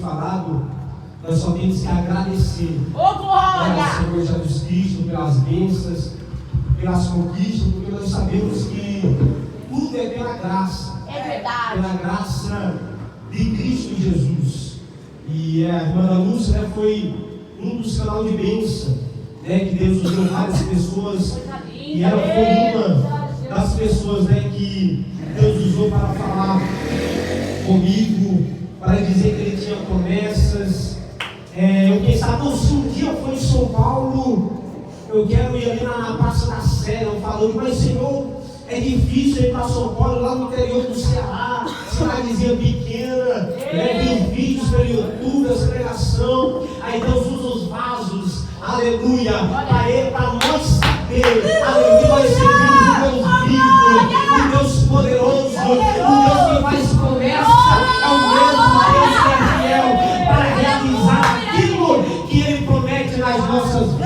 falado, nós só temos que agradecer glória! Senhor Jesus Cristo pelas bênçãos, pelas conquistas, porque nós sabemos que tudo é pela graça. É verdade. Pela graça de Cristo Jesus. E a irmã da Lúcia, né, foi um dos canais de bênção, né, que Deus usou várias pessoas. E ela foi uma das pessoas, né, que Deus usou para falar comigo, para dizer que Ele tinha promessas. Eu pensava, se um dia eu for em São Paulo, eu quero ir ali na Praça da Sé. Eu falando, mas Senhor, é difícil ir para São Paulo, lá no interior do Ceará, cidadezinha pequena, né, vídeos pelo YouTube, as pregação. Aí Deus usa os vasos, aleluia, para nós saber, aleluia, nós servimos o Deus vivo, o Deus poderoso, o Deus que faz promessa, é o mesmo Deus que é fiel para realizar aquilo que Ele promete nas nossas vidas.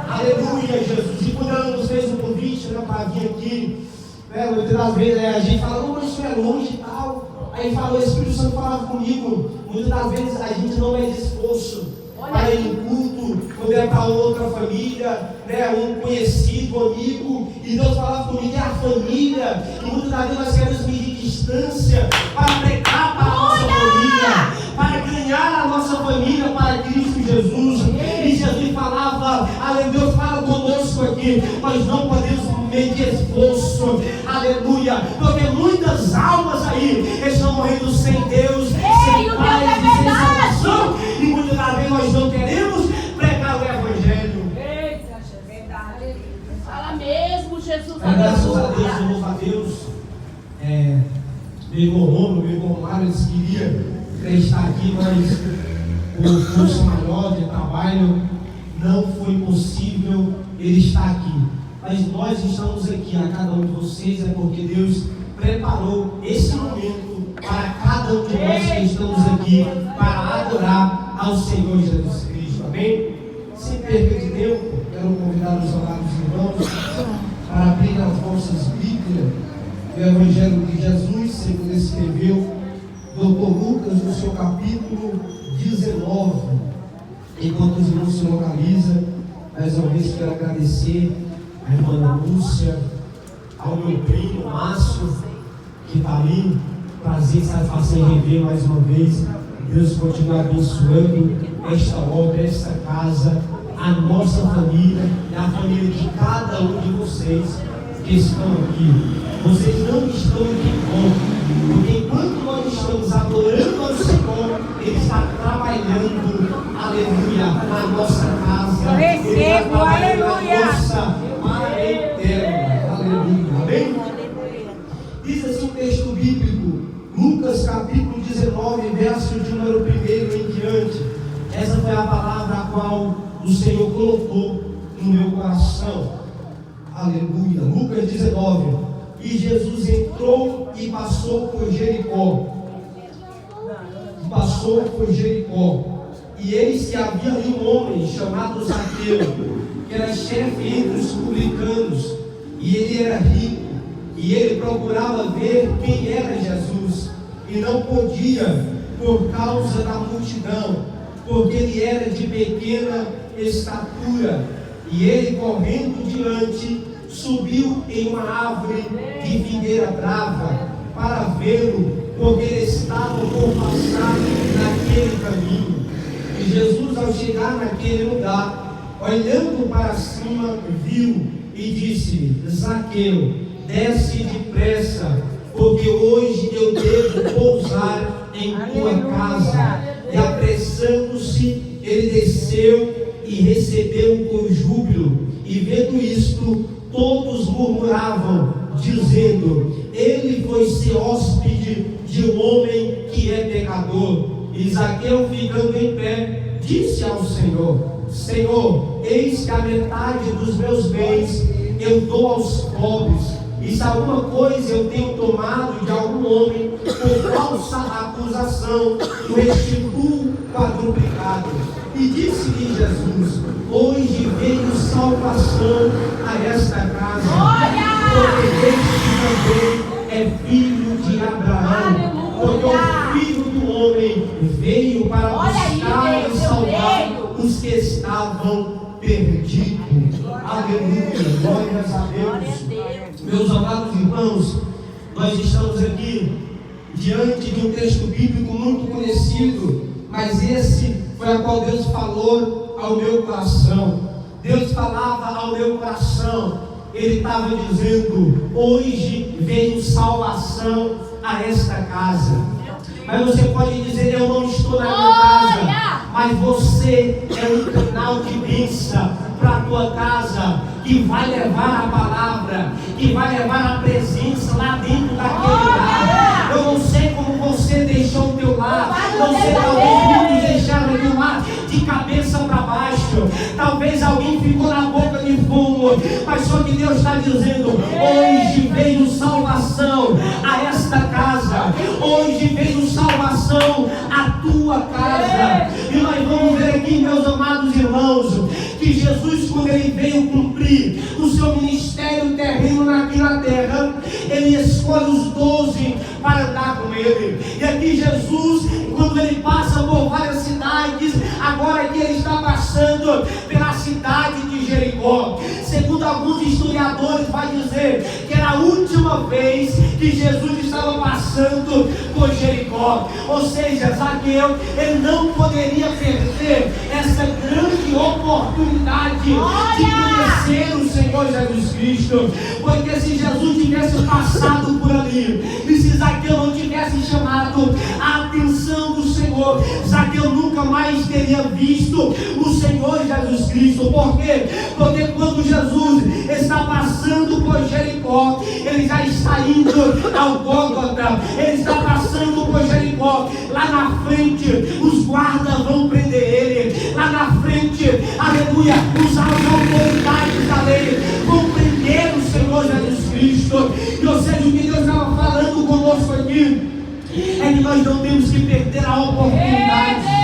Aleluia, Jesus. E quando ela nos fez um convite, né, para vir aqui, né, muitas das vezes a gente fala, não, mas isso é longe e tal. Aí falou, o Espírito Santo falava comigo, muitas das vezes a gente não é disposto para ir em culto, quando é para outra família, né, um conhecido, amigo, e Deus falava comigo, é a família, e muitas das vezes nós queremos medir distância para pregar para a nossa família, para ganhar a nossa família para Cristo Jesus. E Jesus falava, aleluia, Deus fala conosco aqui, nós não podemos medir esforço, aleluia, porque muitas almas aí estão morrendo sem Deus, sem paz e sem salvação, e muitas das vezes nós não queremos pregar o Evangelho. Eita, é verdade. Fala mesmo, Jesus. Graças a Deus, eu louvo a Deus. Meu irmão Romulo, meu irmão Mário, eles queriam estar aqui, mas o curso maior de trabalho não foi possível ele estar aqui. Mas nós estamos aqui, a cada um de vocês, é porque Deus preparou esse momento para cada um de nós que estamos aqui para adorar ao Senhor Jesus Cristo. Amém? Sem perda de tempo, quero convidar os amados irmãos para abrir as vossas Bíblias do Evangelho de Jesus, segundo escreveu Dr. Lucas, no seu capítulo 19. Enquanto os irmãos se localizam, mais uma vez quero agradecer a irmã Lúcia, ao meu primo Márcio, que está ali. Prazer e satisfação em rever mais uma vez. Deus continue abençoando esta obra, esta casa, a nossa família e a família de cada um de vocês que estão aqui. Vocês não estão aqui em porque enquanto nós estamos adorando ao Senhor, Ele está trabalhando, aleluia, na nossa casa. Eu recebo, aleluia. Na nossa parentela, aleluia, amém? Diz assim o texto bíblico, Lucas capítulo 19, verso de número 1 em diante. Essa foi a palavra a qual o Senhor colocou no meu coração. Aleluia. Lucas 19. E Jesus entrou e passou por Jericó. E eis que havia ali um homem chamado Zaqueu, que era chefe entre os publicanos, e ele era rico, e ele procurava ver quem era Jesus, e não podia por causa da multidão, porque ele era de pequena estatura. E ele, correndo diante, subiu em uma árvore de figueira brava para vê-lo, porque ele estava por passar naquele caminho. E Jesus, ao chegar naquele lugar, olhando para cima, viu e disse-lhe: Zaqueu, desce depressa, porque hoje eu devo pousar em tua casa. E apressando-se, ele desceu e recebeu com júbilo. E vendo isto, todos murmuravam, dizendo: ele foi ser hóspede de um homem que é pecador. E Zaqueu, ficando em pé, disse ao Senhor: Senhor, eis que a metade dos meus bens eu dou aos pobres, e se alguma coisa eu tenho tomado de algum homem por falsa acusação, o restituo quadruplicado. E disse-lhe Jesus: hoje veio salvação a esta casa, porque este também é filho de Abraão, porque o Filho do Homem para buscar e salvar os que estavam perdidos. Aleluia, glórias a Deus. Meus amados irmãos, nós estamos aqui diante de um texto bíblico muito conhecido, mas esse foi a qual Deus falou ao meu coração. Deus falava ao meu coração. Ele estava dizendo: hoje veio salvação a esta casa. Mas você pode dizer: eu não estou na minha casa. Mas você é um canal de bênção para a tua casa, que vai levar a palavra, que vai levar a presença lá dentro daquele lar. Eu não sei como você deixou o teu lar. Não sei, talvez muitos deixaram o teu lar de cabeça para baixo. Talvez alguém ficou na boca de fumo. Mas só que Deus está dizendo: hoje veio salvação a esta casa. Hoje veio salvação à tua casa. E nós vamos ver aqui, meus amados irmãos, que Jesus, quando ele veio cumprir o seu ministério terreno aqui na terra, ele escolhe os 12 para andar com ele. E aqui Jesus, quando ele passa por várias cidades, agora aqui ele está passando pela cidade de Jericó. Segundo alguns historiadores, vai dizer que era a última vez que Jesus estava passando por Jericó. Ou seja, Zaqueu, ele não poderia perder essa grande oportunidade de conhecer o Senhor Jesus Cristo. Porque se Jesus tivesse passado por ali, e se Zaqueu não tivesse chamado a atenção do Senhor, Zaqueu nunca mais teria visto o Senhor Jesus Cristo. Por quê? Porque quando Jesus está passando por Jericó, ele já está indo ao Gólgota, ele está passando por Jericó. Lá na frente, os guardas vão prender ele. Lá na frente, aleluia, as autoridades da lei vão prender o Senhor Jesus Cristo. E ou seja, o que Deus estava falando conosco aqui é que nós não temos que perder a oportunidade.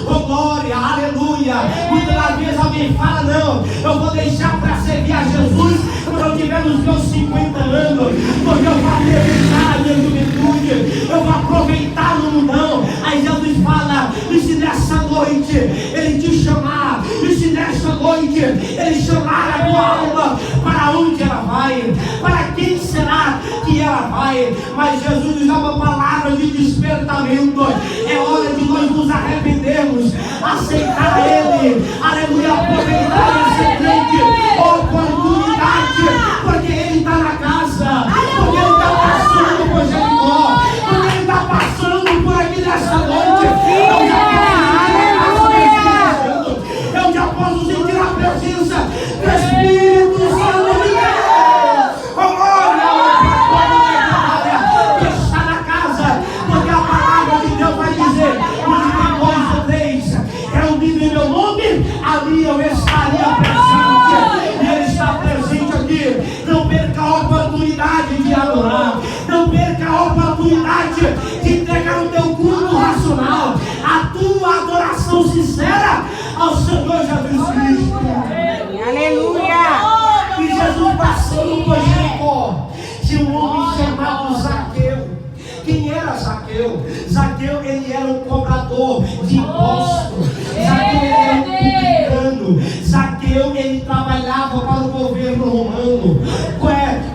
Oh glória, aleluia. Muitas das vezes alguém fala: não, eu vou deixar para servir a Jesus quando eu tiver nos meus 50 anos, porque eu vou aproveitar a minha juventude, eu vou aproveitar no mundão. Aí Jesus fala: e se nessa noite ele te chamar, e se nessa noite ele chamar a tua alma, para onde ela vai? Para quem será que ela vai? Mas Jesus nos dá uma palavra de despertamento. É hora de nós nos arrependermos, aceitar Ele, aleluia, aproveitar essa grande oportunidade, porque Ele está na casa, porque Ele está passando por Jericó, porque Ele está passando por aqui nessa noite. Eu já posso sentir a presença do Espírito Santo de Deus. Que está na casa, porque a palavra de Deus vai dizer: onde tem 2 ou 3 reunidos em meu nome, ali eu estaria presente. E Ele está presente aqui. Não perca a oportunidade de adorar, não perca a oportunidade de entregar o teu culto racional, a tua adoração sincera ao Senhor Jesus Cristo. Aleluia! E Jesus passando por Jericó, tinha um homem chamado Zaqueu. Quem era Zaqueu? Zaqueu, ele era um cobrador de impostos. Zaqueu, ele era um publicano. Zaqueu, ele trabalhava para o governo romano,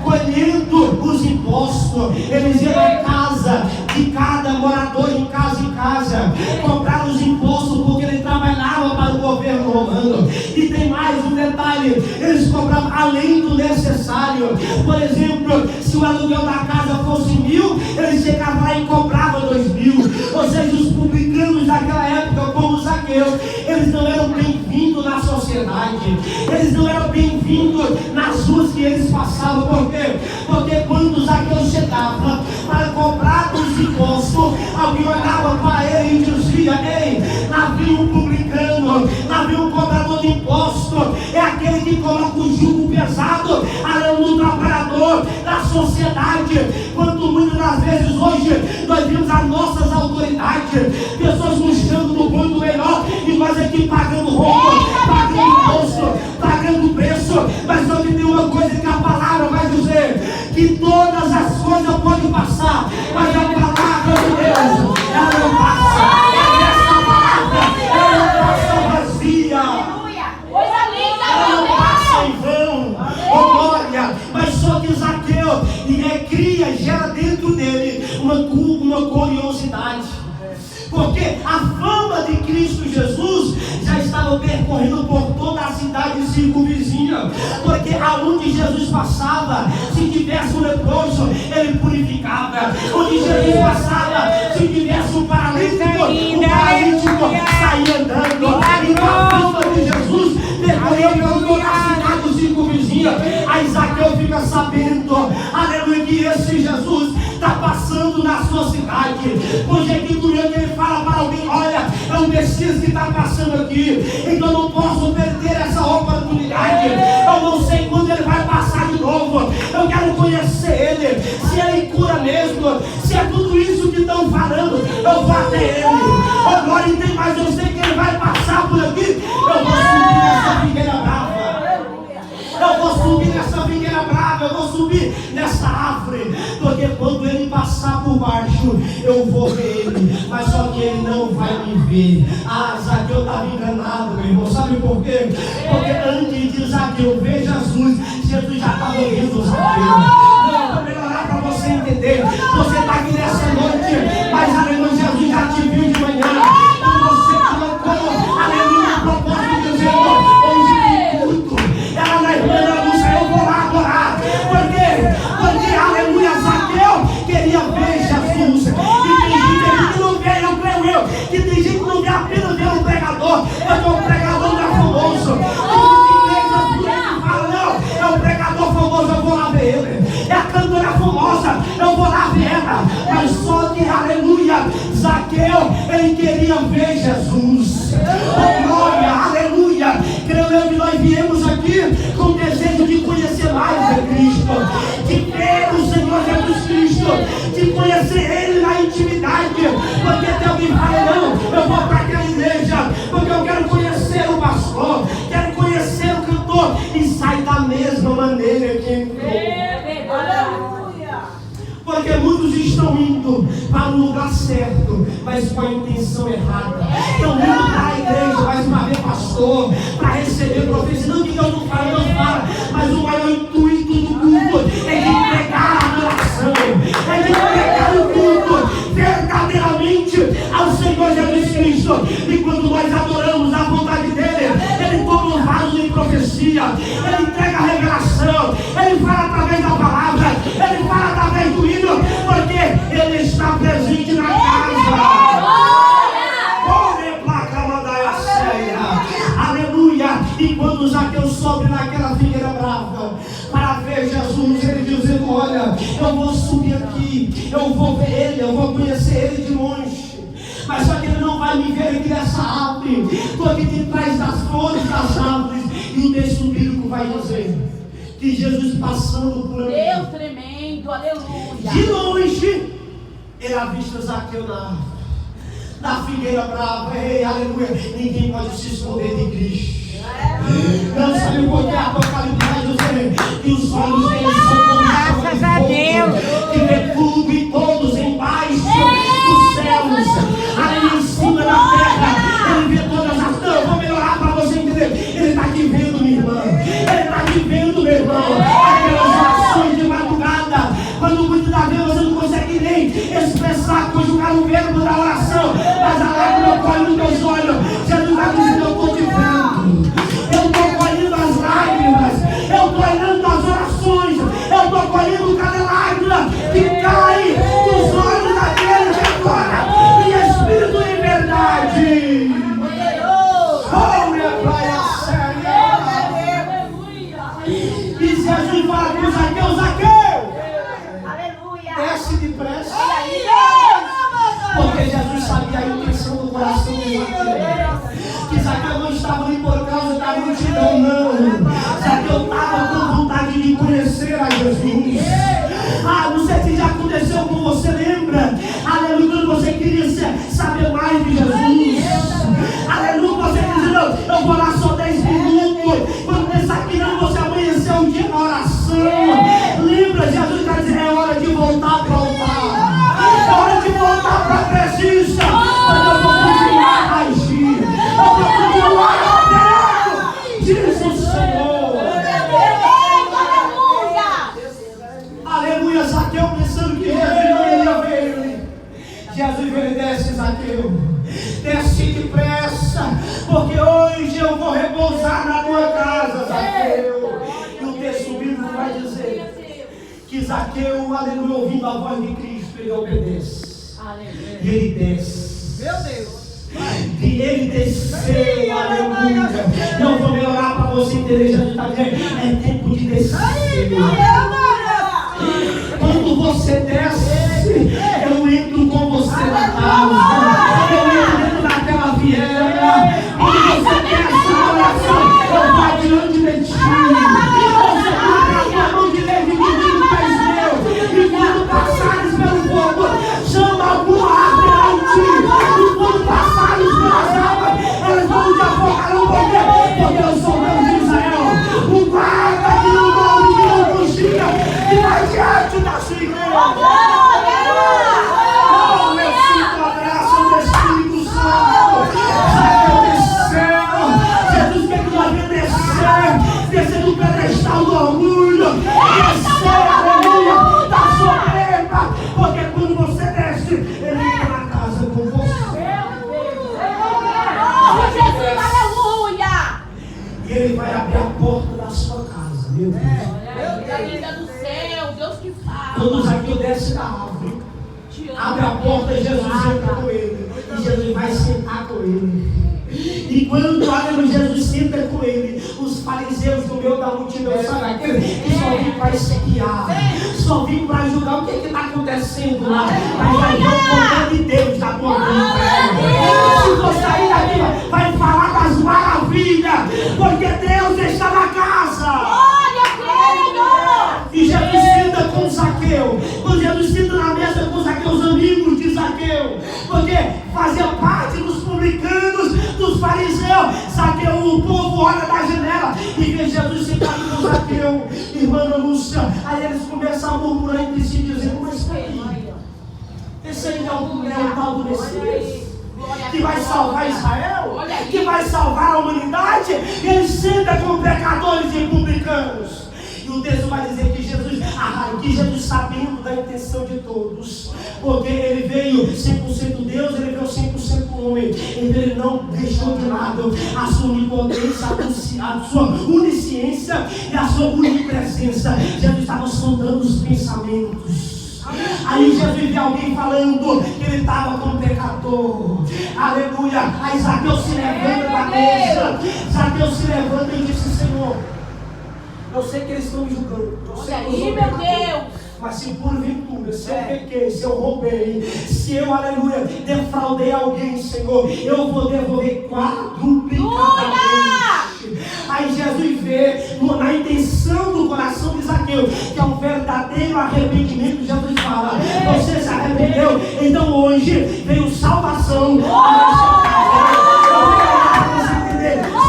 colhendo os impostos. Eles iam à casa de cada morador, de casa em casa, cobrar os impostos, porque ele trabalhava para o governo romano. E tem mais um detalhe: eles cobravam além do necessário. Por exemplo, se o aluguel da casa fosse 1.000, eles chegavam lá e cobravam 2.000. Ou seja, os publicanos daquela época, como Zaqueu, eles não eram bem-vindos na sociedade, eles não eram bem-vindos nas ruas que eles passavam. Por quê? Porque quando Zaqueu chegava para cobrar os impostos, alguém olhava para ele e dizia: ei, lá vem um publicano, lá vem um cobrador de imposto. É aquele que coloca o jugo pesado no trabalhador da sociedade. Quanto muitas das vezes hoje nós vimos as nossas autoridades, pessoas buscando no mundo melhor, e nós aqui pagando roupa, pagando imposto, pagando preço. Mas só que tem uma coisa que a palavra vai dizer: que todas as coisas podem passar, mas a palavra de Deus, ela não passa. uma curiosidade. Porque a fama de Cristo Jesus já estava percorrendo por toda a cidade circunvizinha. Porque aonde Jesus passava, se tivesse um leproso, ele purificava. Onde Jesus passava, se tivesse um paralítico, o paralítico saía andando. Então a fama de Jesus percorreu por toda a cidade circunvizinha. Aí Zaqueu fica sabendo, aleluia, que esse Jesus está passando na sua cidade. Hoje aqui durante ele fala para alguém: olha, é um Messias que está passando aqui, então eu não posso perder essa oportunidade. Eu não sei quando ele vai passar de novo. Eu quero conhecer ele, se ele cura mesmo, se é tudo isso que estão falando, eu vou até ele. Oh, glória, tem mais, eu sei que ele vai passar por aqui. Eu vou subir nessa figueira brava. Eu vou subir nessa figueira brava, eu vou subir nessa árvore, porque quando ele passar por baixo, eu vou ver ele, mas só que ele não vai me ver. Ah, Zaqueu estava enganado, meu irmão. Sabe por quê? Porque antes de Zaqueu ver Jesus, Jesus já estava vendo Zaqueu. Não, vou melhorar para você entender. Você está aqui nessa noite, mas aleluia, Jesus já te viu de manhã. Quando você colocou, aleluia, o propósito dizendo: hoje tem culto. Ela na irmã da luz, eu vou lá adorar. Por quê? Porque, aleluia, Zaqueu queria ver Jesus. E tem gente que não vê, eu creio eu, que tem gente que não vê apenas ver um pregador, porque o pregador não é famoso. Tem igrejas que falam: não, é o pregador famoso, eu vou lá ver ele. É a cantora famosa, eu vou lá ver ela. Mas só que, aleluia, Zaqueu, ele queria ver Jesus. Oh, glória, aleluia. Creio eu que nós viemos aqui com desejo de conhecer mais de Cristo, de ver o Senhor Jesus Cristo, de conhecer Ele na intimidade. Porque tem alguém que fala: não, eu vou para aquela igreja porque eu quero conhecer o pastor, quero conhecer o cantor, e sai da mesma maneira que entrou. Porque muitos estão indo para o lugar certo, mas com a intenção errada. Estão indo para a igreja, mas para ver pastor, para receber profecia. Não que Deus não fala, não fala, mas o maior intuito do culto é de entregar a adoração, é de entregar o culto verdadeiramente ao Senhor Jesus Cristo. E quando nós adoramos a vontade dele, ele toma um vaso de profecia, ele entrega a revelação, ele fala através da palavra, ele fala através do hino, porque ele está presente na casa. Aleluia. E quando Zaqueu sobe naquela figueira brava para ver Jesus, ele dizendo: olha, eu vou subir aqui, eu vou ver ele, eu vou conhecer ele de longe. Mas só que ele não vai me ver aqui nessa árvore, estou aqui de trás das flores das árvores. E o texto bíblico vai dizer que Jesus passando por ali, Deus tremendo, aleluia, de longe, ele avista Zaqueu na figueira brava. Ei, aleluia, ninguém pode se esconder de Cristo. Não sabe por que Apocalipse vai dizer que os olhos deles são como graças a Deus, que vê tudo e todos embaixo dos céus, ali em cima da terra, ele vê todas as... Não, eu vou melhorar para você entender. Ele está te vendo, minha irmã, ele está te vendo, meu irmão. Aquelas orações de madrugada, quando muitas das vezes você não consegue nem expressar, conjugar o verbo da oração, mas a lágrima corre nos teus olhos. Jesus está dizendo: eu estou te vendo, eu estou colhendo as lágrimas, eu estou olhando as orações, eu estou colhendo cada lágrima que cai dos olhos daquele que agora em espírito e verdade. Oh, minha praia séria. E Jesus fala com Zaqueu: Zaqueu, desce depressa. Porque Jesus sabia a intenção do coração de Zaqueu. Que Zaqueu não estava ali por causa da multidão, não. Zaqueu estava com vontade de conhecer a Jesus. Ah, não sei se já aconteceu com você, lembra? Aleluia, quando você queria saber mais de Jesus. Aleluia, você dizia: não, eu vou lá só 10 minutos. Quando pensar que não, você amanheceu um dia na oração. Lembra, Jesus está dizendo: é hora de voltar para o altar. que Zaqueu, aleluia, ouvindo a voz de Cristo, ele obedece. Aleluia. E ele desce. Meu Deus. E ele desceu, aleluia. Não vou melhorar para você entender, Jesus está dizendo, é tempo de descer. Quando você desce, eu entro com você na casa. Eu entro dentro daquela viela. Quando você desce na oração, eu vou adiante de ti. Você vai a mão direita e divido que és meu. E quando passares pelo fogo, chama alguma árvore a ti. E quando passares pelas águas, elas vão te afogar no poder. Porque eu sou Deus de Israel. O guarda que não dorme, que não cochila, que vai diante da sua igreja. Oh, eu sinto a graça do Espírito Santo. Zaqueu desceu. Jesus quer que nós venhamos descer do pedestal do orgulho. Descer, aleluia, da soberba. Porque quando você desce, ele entra na casa com você. Oh, Jesus, aleluia. E ele vai abrir a porta da sua casa. Meu Deus. Linda do céu, Deus que fala. Quando Zaqueu desce da árvore, abre a porta e Jesus entra com ele. E Jesus vai sentar com ele. E quando aleluia, Jesus senta com ele, os fariseus no meio da multidão, sabe aquele que só vim para esquiar, só vim para julgar o que está acontecendo lá. Mas vai ver o poder de Deus na tua vida. Se você sair daqui, vai falar das maravilhas, porque Deus está na casa. E Jesus senta com Zaqueu. Quando Jesus senta na mesa com Zaqueu, os amigos de Zaqueu, porque fazia parte dos publicanos, dos fariseus. Zaqueu, o povo olha da janela e vê Jesus sentado com Zaqueu, irmã Lúcia. Aí eles começam a murmurar entre si, dizendo: mas peraí, esse aí é o tal do Messias que vai salvar Israel, que vai salvar a humanidade. Ele senta com pecadores e publicanos. E o texto vai dizer que Jesus sabendo da intenção de todos, porque ele veio 100% Deus, ele veio 100% homem, então ele não deixou de lado a sua onipotência, a sua onisciência e a sua onipresença. Jesus estava sondando os pensamentos. Aí Jesus viu alguém falando que ele estava com um pecador. Aleluia. Aí Zaqueu se levanta da mesa. Zaqueu se levanta e disse: Senhor, eu sei que eles estão me julgando. Olha aí, meu Deus. Mas se porventura, se eu pequei, se eu roubei, se eu, aleluia, defraudei alguém, Senhor, eu vou devolver quadruplicadamente. Aí Jesus vê na intenção do coração de Zaqueu, que é um verdadeiro arrependimento. Jesus fala: você se arrependeu, então hoje veio salvação.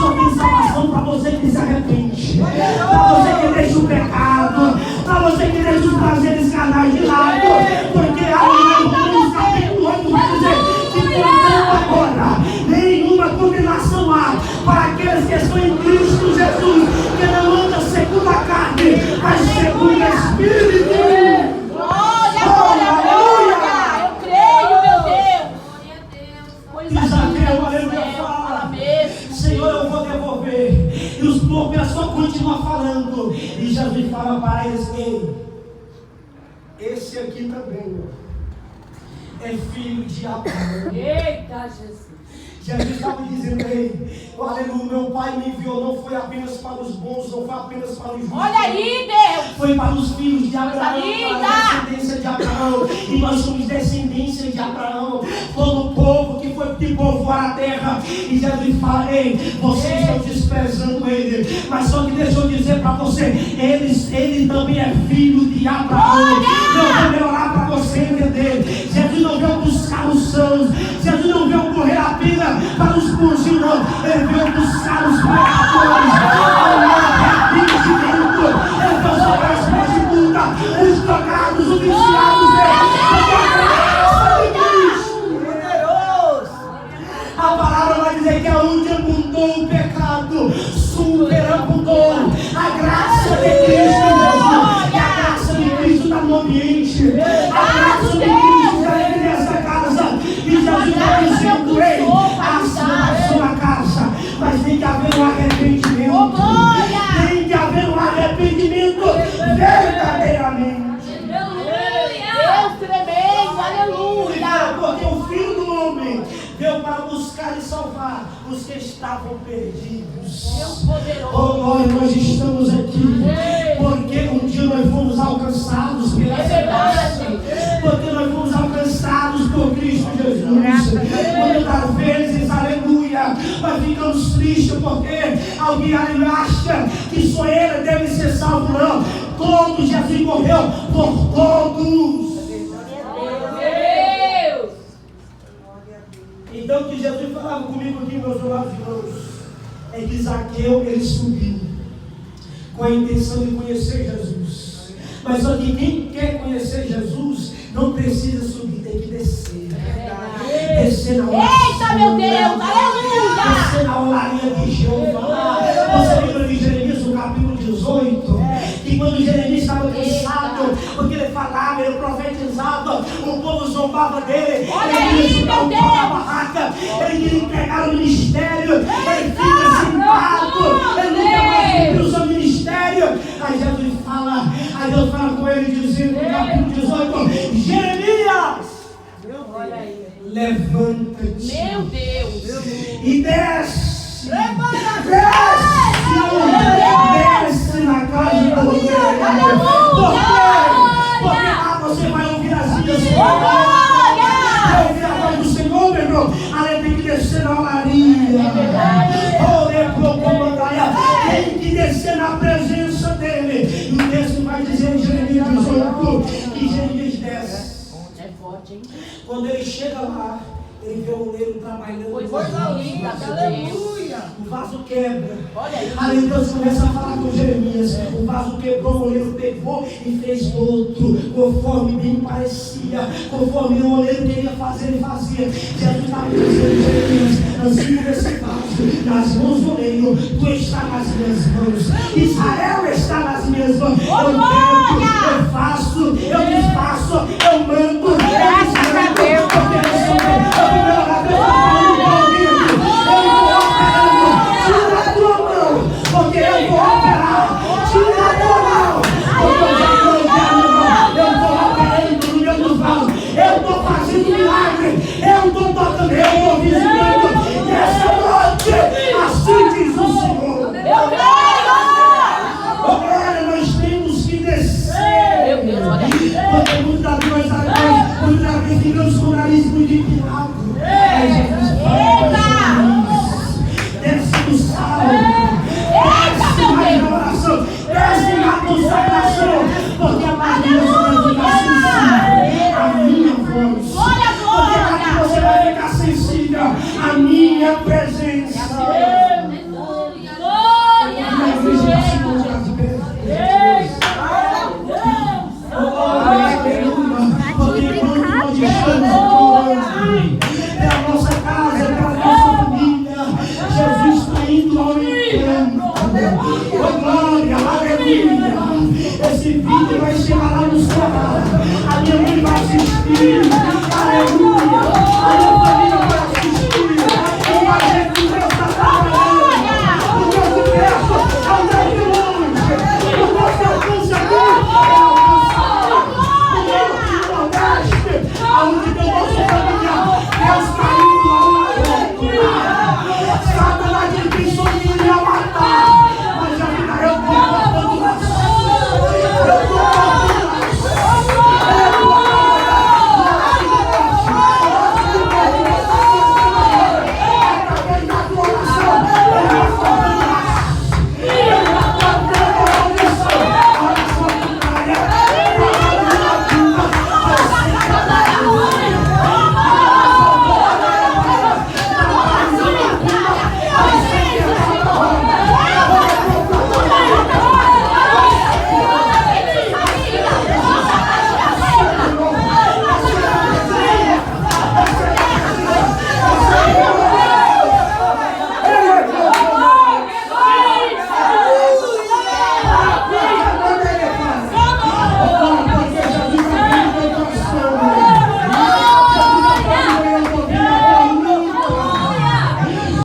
Só tem salvação para você que se arrepende, para você que deixa o pecado, para você que deixa os prazeres carnais de lado, porque Romanos capítulo 8 vai dizer que portanto agora nenhuma condenação há para aqueles que estão em Cristo Jesus, que não andam segundo a carne, mas segundo o Espírito. Aleluia! Eu creio, meu Deus! Pois Zaqueu, aleluia, fala: Senhor, eu vou devolver. E os povos só continuam falando. E Jesus fala para eles: ei, esse aqui também é filho de Abraão. Eita, Jesus! Jesus estava dizendo: ei, aleluia, meu pai me enviou, não foi apenas para os bons, não foi apenas para os justos. Olha aí, Deus! Foi para os filhos de Abraão, para a descendência de Abraão. E nós somos descendência de Abraão. Todo o povo que foi de povoar a terra. E Jesus fala: ei, vocês estão desprezando ele. Mas só que deixa eu dizer para você: ele também é filho de Abraão. Eu vou melhorar para você entender. Jesus não veio buscar os sãos. Jesus não veio correr a pena para os bons, não. Ele veio buscar os pecadores. Arrependimento. Ele veio sobre as prostitutas, os drogados, os viciados. A palavra vai dizer que aonde abundou o pecado, superabundou a graça de Cristo, Jesus. E a graça de Cristo está no ambiente. A graça de Cristo está aqui nessa casa. E Jesus está dizendo: ei, a sua casa, mas tem que haver um arrependimento. Tem que haver um arrependimento verdadeiramente. veio para buscar e salvar os que estavam perdidos. Deus poderoso. Oh, nós estamos aqui porque um dia nós fomos alcançados pela graça, porque nós fomos alcançados por Cristo Jesus. Muitas vezes, aleluia, nós ficamos tristes porque alguém acha que só ele deve ser salvo. Não, todos, Jesus morreu por todos. Deus. Então o que Jesus falava comigo aqui, meus amados irmãos, é que Zaqueu, ele subiu com a intenção de conhecer Jesus. Mas só que quem quer conhecer Jesus não precisa subir, tem que descer. Descer na oração. Eita, meu Deus, aleluia. Descer na olaria de Jeová. Você lembra de Jeremias, no capítulo 18? Que quando Jeremias estava cansado, porque ele falava, ele profetizava, o povo zombava dele. Olha ele aí, queria meu Deus. a barraca, ele queria entregar o ministério. Ele fica sentado, ele nunca mais cumpriu o seu ministério. Aí Jesus fala, aí Deus fala com ele, dizendo no capítulo 18: Jeremias, levanta-te. Meu Deus. E desce. Desce na casa do Senhor. Por quê? Porque lá você vai ouvir as minhas palavras. Vai ouvir a voz do Senhor, meu irmão. Além tem que descer na olaria. Tem que descer na presença dele. E o texto vai dizer em Jeremias 18 que Jeremias desce. É forte, hein? Quando ele chega lá, ele vê o oleiro trabalhando. Coisa linda, aleluia. O vaso quebra. Olha aí. Aí Deus começa a falar com Jeremias. O vaso quebrou, o oleiro pegou e fez outro, conforme bem parecia, conforme o oleiro queria fazer, ele fazia. Jesus estava dizendo: Jeremias, assim como esse vaso nas mãos do oleiro, tu está nas minhas mãos. Israel está nas minhas mãos. Eu tento, eu faço, eu desfaço, eu mando. Graças a Deus. Porque eu vou operar. Tira a tua mão. Porque eu já estou operando. Eu estou operando no meu do vaso. Eu estou fazendo milagre. Eu estou tocando. Eu estou visitando. Nessa noite, assim diz o Senhor. Eu creio. Agora nós temos que descer. Meu Deus, olha aí. Porque muitas vezes ficamos com o nariz muito empinado. Mas Jesus fala: desce do sal. Desce na oração, desce na consagração, porque a Maria vai ficar sensível à minha voz. Porque aqui você vai ficar sensível à minha presença. Porque quando nós estamos orando, é a nossa casa, é a nossa família, Jesus está indo ao encontro. Oh, glória, aleluia. Esse vídeo vai chegar lá no céu. A minha mãe vai assistir. Aleluia. A minha família